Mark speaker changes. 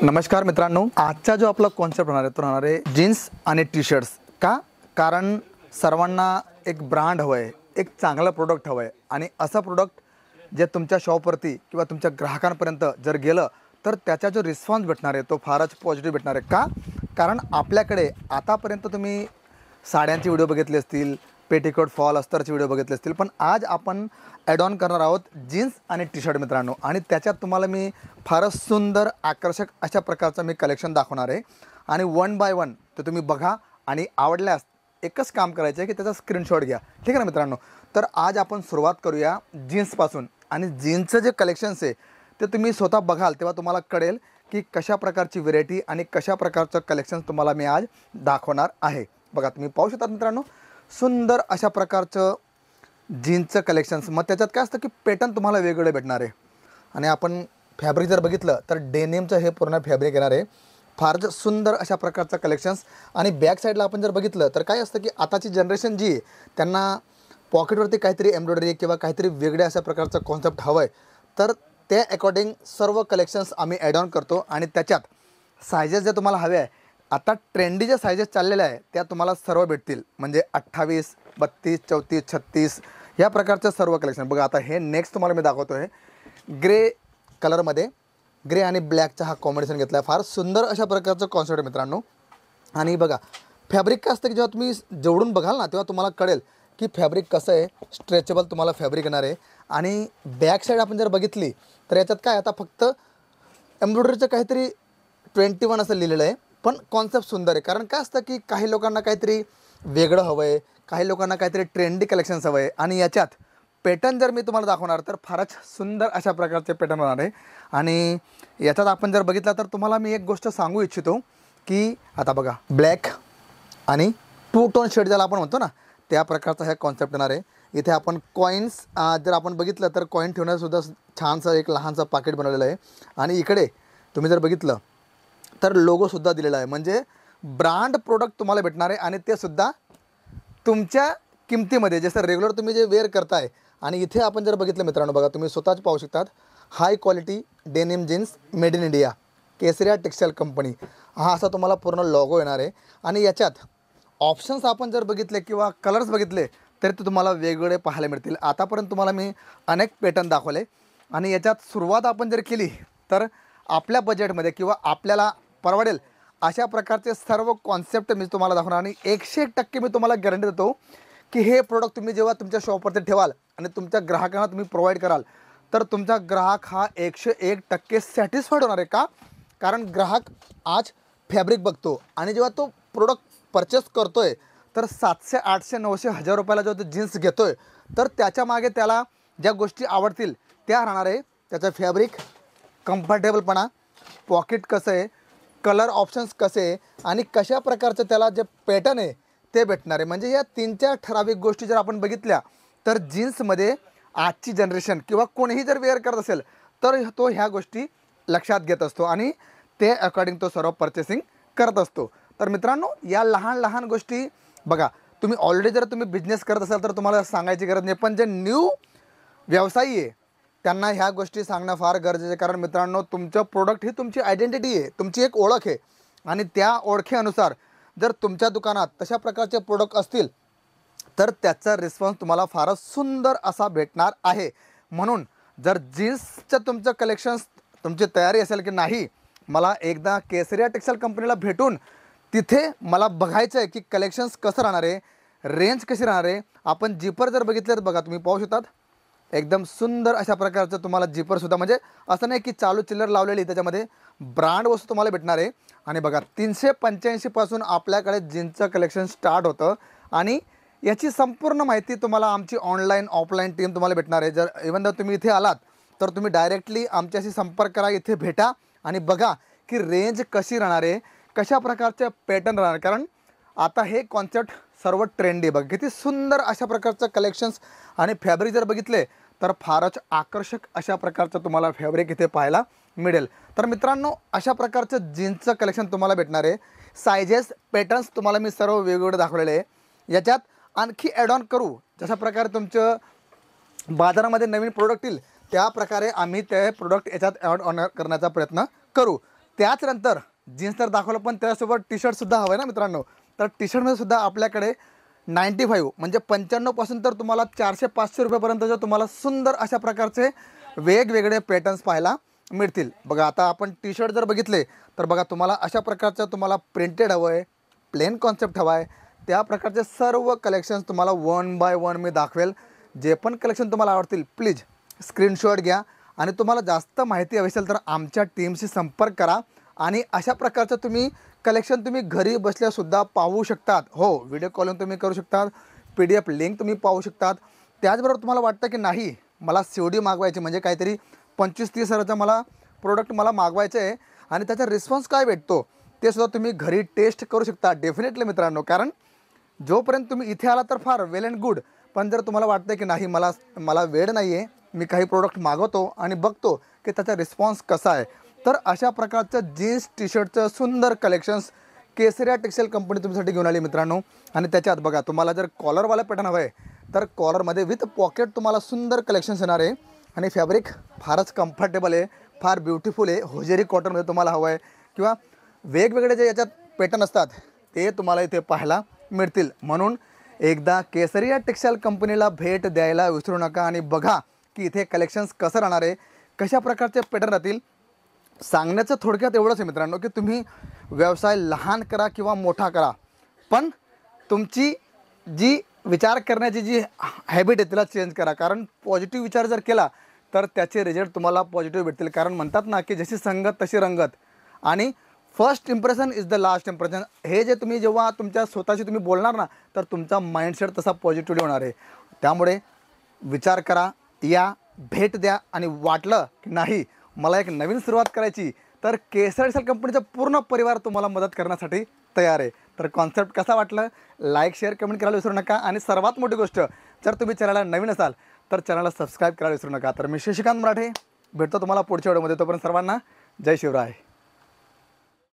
Speaker 1: नमस्कार मित्रांनो, आजचा जो आपला कॉन्सेप्ट होणार आहे तो होणार आहे जीन्स आणि टी शर्ट्स का? कारण सर्वांना एक ब्रँड हवं आहे, एक चांगलं प्रोडक्ट हवं आहे आणि असं प्रोडक्ट जे तुमच्या शॉपवरती किंवा तुमच्या ग्राहकांपर्यंत जर गेलं तर त्याचा जो रिस्पॉन्स भेटणार आहे तो फारच पॉझिटिव्ह भेटणार आहे का? कारण आपल्याकडे आतापर्यंत तुम्ही साड्यांचे व्हिडिओ बघितले असतील, पेटिकोट फॉल अस्तरचे व्हिडिओ बघितले असतील, पण आज आपण ॲड ऑन करणार आहोत जीन्स आणि टी शर्ट मित्रांनो. आणि त्याच्यात तुम्हाला मी फारच सुंदर आकर्षक अशा प्रकारचं मी कलेक्शन दाखवणार आहे आणि वन बाय वन ते तुम्ही बघा आणि आवडल्यास एकच काम करायचं आहे की त्याचा स्क्रीनशॉट घ्या. ठीक आहे ना मित्रांनो. तर आज आपण सुरुवात करूया जीन्सपासून. आणि जीन्सचं जे कलेक्शन्स आहे ते तुम्ही स्वतः बघाल तेव्हा तुम्हाला कळेल की कशा प्रकारची व्हेरायटी आणि कशा प्रकारचं कलेक्शन्स तुम्हाला मी आज दाखवणार आहे. बघा तुम्ही पाहू शकता मित्रांनो, सुंदर अशा प्रकारचं जीन्सचं कलेक्शन्स. मग त्याच्यात काय असतं की पॅटर्न तुम्हाला वेगवेगळे भेटणार आहे. आणि आपण फॅब्रिक जर बघितलं तर डेनिमचं हे पूर्ण फॅब्रिक येणार आहे. फारच सुंदर अशा प्रकारचं कलेक्शन्स. आणि बॅक साईडला आपण जर बघितलं तर काय असतं की आताची जनरेशन जी आहे त्यांना पॉकेटवरती काहीतरी एम्ब्रॉयडरी किंवा काहीतरी वेगळ्या अशा प्रकारचं कॉन्सेप्ट हवं आहे. तर त्या अकॉर्डिंग सर्व कलेक्शन्स आम्ही ॲड ऑन करतो. आणि त्याच्यात सायझेस जे तुम्हाला हवे आहे, आता ट्रेंडी जे सायझेस चाललेल्या आहे त्या तुम्हाला सर्व भेटतील. म्हणजे 28, 32, 34, 36 या प्रकारचं सर्व कलेक्शन. बघा आता हे नेक्स्ट तुम्हाला मी दाखवतो आहे ग्रे कलरमध्ये. ग्रे आणि ब्लॅकचा हा कॉम्बिनेशन घेतला आहे. फार सुंदर अशा प्रकारचं कॉन्सेप्ट आहे मित्रांनो. आणि बघा फॅब्रिक काय असतं की जेव्हा तुम्ही जवळून बघाल ना तेव्हा तुम्हाला कळेल की फॅब्रिक कसं आहे. स्ट्रेचेबल तुम्हाला फॅब्रिक येणार आहे. आणि बॅक साईड आपण जर बघितली तर याच्यात काय आता फक्त एम्ब्रॉयडरीचं काहीतरी 21 असं लिहिलेलं आहे, पण कॉन्सेप्ट सुंदर आहे. कारण काय असतं की काही लोकांना काहीतरी वेगळं हवं आहे, काही लोकांना काहीतरी ट्रेंडी कलेक्शन्स हवं आहे. आणि याच्यात पॅटर्न जर मी तुम्हाला दाखवणार तर फारच सुंदर अशा प्रकारचे पॅटर्न होणार आहे. आणि याच्यात आपण जर बघितलं तर तुम्हाला मी एक गोष्ट सांगू इच्छितो की आता बघा ब्लॅक आणि 2 टोन शेड ज्याला आपण म्हणतो ना त्या प्रकारचा हे कॉन्सेप्ट येणार आहे. इथे आपण कॉईन्स जर आपण बघितलं तर कॉईन ठेवण्यासुद्धा छानसं एक लहानसं पाकिट बनवलेलं आहे. आणि इकडे तुम्ही जर बघितलं तर लोगोसुद्धा दिलेला आहे. म्हणजे ब्रँड प्रोडक्ट तुम्हाला भेटणार आहे आणि ते सुद्धा तुमच्या किमतीमध्ये, जसं रेग्युलर तुम्ही जे वेअर करताय. आणि इथे आपण जर बघितलं मित्रांनो, बघा तुम्ही स्वतःच पाहू शकतात, high quality denim jeans made in India Kesariya textile company, हा असा तुम्हाला पूर्ण लॉगो येणार आहे. आणि याच्यात ऑप्शन्स आपण जर बघितले किंवा कलर्स बघितले तरी ते तुम्हाला वेगवेगळे पाहायला मिळतील. आतापर्यंत तुम्हाला मी अनेक पॅटर्न दाखवले. आणि याच्यात सुरुवात आपण जर केली तर आपल्या बजेटमध्ये किंवा आपल्याला परवडेल अशा प्रकारचे सर्व कॉन्सेप्ट मी तुम्हाला दाखवणार. आणि 101% मी तुम्हाला गॅरंटी देतो की हे प्रोडक्ट तुम्ही जेव्हा तुमच्या शॉपवरती ठेवाल आणि तुमच्या ग्राहकांना तुम्ही प्रोव्हाइड कराल तर तुमचा ग्राहक हा 101% सॅटिस्फाईड होणार आहे. का? कारण ग्राहक आज फॅब्रिक बघतो आणि जेव्हा तो प्रोडक्ट परचेस करतो आहे तर 700, 800, 900, 1000 रुपयाला जेव्हा तो जीन्स घेतो आहे तर त्याच्या मागे त्याला ज्या गोष्टी आवडतील त्या राहणार आहे. त्याचं फॅब्रिक, कम्फर्टेबलपणा, पॉकेट कसं आहे, कलर ऑप्शन्स कसे आहे आणि कशा प्रकारचं त्याला जे पॅटर्न आहे ते भेटणार आहे. म्हणजे या 3-4 ठराविक गोष्टी जर आपण बघितल्या तर जीन्समध्ये आजची जनरेशन किंवा कोणीही जर वेअर करत असेल तर तो ह्या गोष्टी लक्षात घेत असतो आणि ते अकॉर्डिंग तो सर्व पर्चेसिंग करत असतो. तर मित्रांनो, या लहान लहान गोष्टी बघा, तुम्ही ऑलरेडी जर तुम्ही बिझनेस करत असाल तर तुम्हाला सांगायची गरज नाही, पण जे न्यू व्यवसायी आहे त्यांना ह्या गोष्टी सांगणं फार गरजेचं आहे. कारण मित्रांनो, तुमचं प्रोडक्ट ही तुमची आयडेंटिटी आहे, तुमची एक ओळख आहे. आणि त्या ओळखीनुसार जर तुमच्या दुकानात तशा प्रकारचे प्रोडक्ट असतील तर त्याचा रिस्पॉन्स तुम्हाला फारच सुंदर असा भेटणार आहे. म्हणून जर जीन्सचं तुमचं कलेक्शन्स तुमची तयारी असेल की नाही, मला एकदा केसरिया टेक्सटाईल कंपनीला भेटून तिथे मला बघायचं आहे की कलेक्शन्स कसं राहणार आहे, रेंज कशी राहणार आहे. आपण जिपर जर बघितलं तर बघा तुम्ही पाहू शकतात, एकदम सुंदर अशा प्रकारचं तुम्हाला जिपरसुद्धा, म्हणजे असं नाही की चालू चिल्लर लावलेली, त्याच्यामध्ये ब्रँड वस्तू तुम्हाला भेटणार आहे. आणि बघा 385 पासून आपल्याकडे जीन्सचं कलेक्शन स्टार्ट होतं. आणि याची संपूर्ण माहिती तुम्हाला आमची ऑनलाईन ऑफलाईन टीम तुम्हाला भेटणार आहे. जर इवन जर तुम्ही इथे आलात तर तुम्ही डायरेक्टली आमच्याशी संपर्क करा, इथे भेटा आणि बघा की रेंज कशी राहणार आहे, कशा प्रकारचे पॅटर्न राहणार. कारण आता हे कॉन्सेप्ट सर्व ट्रेंडी, बघा किती सुंदर अशा प्रकारचं कलेक्शन्स. आणि फॅब्रिक जर बघितले तर फारच आकर्षक अशा प्रकारचं तुम्हाला फॅब्रिक इथे पाहायला मिळेल. तर मित्रांनो, अशा प्रकारचं जीन्सचं कलेक्शन तुम्हाला भेटणार आहे. सायझेस, पॅटर्न्स तुम्हाला मी सर्व वेगवेगळे दाखवलेले आहे. याच्यात आणखी ॲड ऑन करू, जशा प्रकारे तुमचं बाजारामध्ये नवीन प्रोडक्ट येईल त्या प्रकारे आम्ही ते प्रोडक्ट याच्यात ॲड ऑन करण्याचा प्रयत्न करू. त्याचनंतर जीन्स तर दाखवलं, पण त्यासोबत टी शर्टसुद्धा हवं आहे ना मित्रांनो. तर टी शर्टमध्ये सुद्धा आपल्याकडे 95 म्हणजे 95 तर तुम्हाला 400-500 रुपयापर्यंतच्या तुम्हाला सुंदर अशा प्रकारचे वेगवेगळे पॅटर्न्स पाहायला मिळतील. बघा आता आपण टी शर्ट जर बघितले तर बघा तुम्हाला अशा प्रकारचं तुम्हाला प्रिंटेड हवं आहे, प्लेन कॉन्सेप्ट हवा आहे, त्या प्रकारचे सर्व कलेक्शन्स तुम्हाला 1 बाय 1 मी दाखवेल. जे पण कलेक्शन तुम्हाला आवडतील प्लीज स्क्रीनशॉट घ्या आणि तुम्हाला जास्त माहिती हवी असेल तर आमच्या टीमशी संपर्क करा आणि अशा प्रकारचं तुम्ही कलेक्शन तुम्ही घरी बसल्यासुद्धा पाहू शकतात. हो, व्हिडिओ कॉलिंग तुम्ही करू शकतात, PDF लिंक तुम्ही पाहू शकतात. त्याचबरोबर तुम्हाला वाटतं की नाही मला COD मागवायची म्हणजे काहीतरी 25-30 हजाराचं मला प्रोडक्ट मला मागवायचं आहे आणि त्याचा रिस्पॉन्स काय भेटतो ते सुद्धा तुम्ही घरी टेस्ट करू शकता डेफिनेटली मित्रांनो. कारण जोपर्यंत तुम्ही इथे आला तर फार वेल अँड गुड, पण जर तुम्हाला वाटतं की नाही मला वेळ नाही आहे, मी काही प्रोडक्ट मागवतो आणि बघतो की त्याचा रिस्पॉन्स कसा आहे, तर अशा प्रकारचं जीन्स टी शर्टचं सुंदर कलेक्शन्स केसरिया टेक्सटाईल कंपनी तुमच्यासाठी घेऊन आली मित्रांनो. आणि त्याच्यात बघा तुम्हाला जर कॉलरवाला पॅटर्न हवं आहे तर कॉलरमध्ये विथ पॉकेट तुम्हाला सुंदर कलेक्शन्स येणार आहे आणि फॅब्रिक फारच कम्फर्टेबल आहे, फार ब्युटिफुल आहे. होजेरी कॉटनमध्ये तुम्हाला हवं आहे किंवा वेगवेगळे जे याच्यात पॅटर्न असतात ते तुम्हाला इथे पाहायला मिळतील. म्हणून एकदा केसरिया टेक्सटाईल कंपनीला भेट द्यायला विसरू नका आणि बघा की इथे कलेक्शन्स कसं राहणार आहे, कशा प्रकारचे पॅटर्न राहतील. सांगण्याचं थोडक्यात एवढंच आहे मित्रांनो की तुम्ही व्यवसाय लहान करा किंवा मोठा करा, पण तुमची जी विचार करण्याची जी हॅबिट आहे तिला चेंज करा. कारण पॉझिटिव्ह विचार जर केला तर त्याचे रिझल्ट तुम्हाला पॉझिटिव्ह भेटतील. कारण म्हणतात ना की जशी संगत तशी रंगत आणि first impression is the last impression. हे जे तुम्ही जेव्हा तुमच्या स्वतःशी तुम्ही बोलणार ना तर तुमचा माइंडसेट तसा पॉझिटिव्हली होणार आहे. त्यामुळे विचार करा, या भेट द्या आणि वाटलं की नाही मला एक नवीन सुरुवात करायची तर केसरिया टेक्सटाईल कंपनीचा पूर्ण परिवार तुम्हाला मदत करण्यासाठी तयार आहे. तर कॉन्सेप्ट कसा वाटलं लाईक शेअर कमेंट करायला विसरू नका आणि सर्वात मोठी गोष्ट जर तुम्ही चॅनलला नवीन असाल तर चॅनलला सबस्क्राईब करायला विसरू नका. तर मी शशिकांत मराठे भेटतो तुम्हाला पुढच्या व्हिडिओमध्ये. तोपर्यंत सर्वांना जय शिवराय.